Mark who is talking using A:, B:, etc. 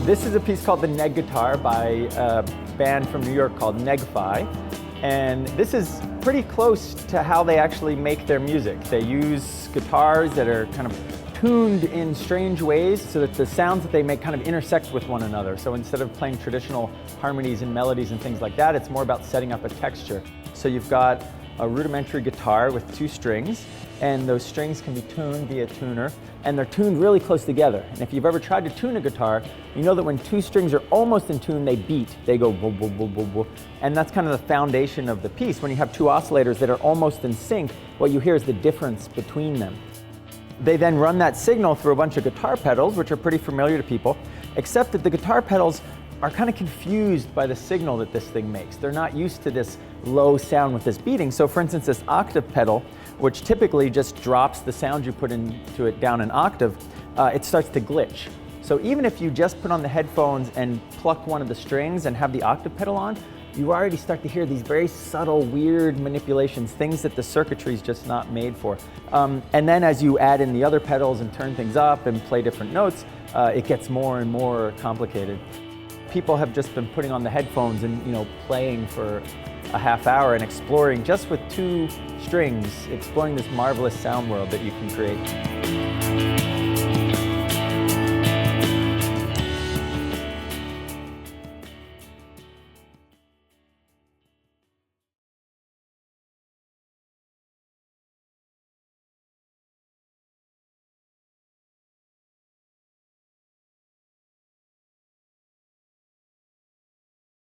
A: This is a piece called the Neg-Guitar by a band from New York called Neg-Fi. And this is pretty close to how they actually make their music. They use guitars that are kind of tuned in strange ways so that the sounds that they make kind of intersect with one another. So instead of playing traditional harmonies and melodies and things like that, it's more about setting up a texture. So you've got a rudimentary guitar with 2 strings, and those strings can be tuned via tuner, and they're tuned really close together. And if you've ever tried to tune a guitar, you know that when 2 strings are almost in tune, they beat. They go boo, boo, boo, boo, boo. And that's kind of the foundation of the piece. When you have 2 oscillators that are almost in sync, what you hear is the difference between them. They then run that signal through a bunch of guitar pedals, which are pretty familiar to people, except that the guitar pedals are kind of confused by the signal that this thing makes. They're not used to this low sound with this beating. So for instance, this octave pedal, which typically just drops the sound you put into it down an octave, it starts to glitch. So even if you just put on the headphones and pluck one of the strings and have the octave pedal on, you already start to hear these very subtle, weird manipulations, things that the circuitry is just not made for. And then as you add in the other pedals and turn things up and play different notes, it gets more and more complicated. People have just been putting on the headphones and playing for a half hour and exploring just with 2 strings, exploring this marvelous sound world that you can create.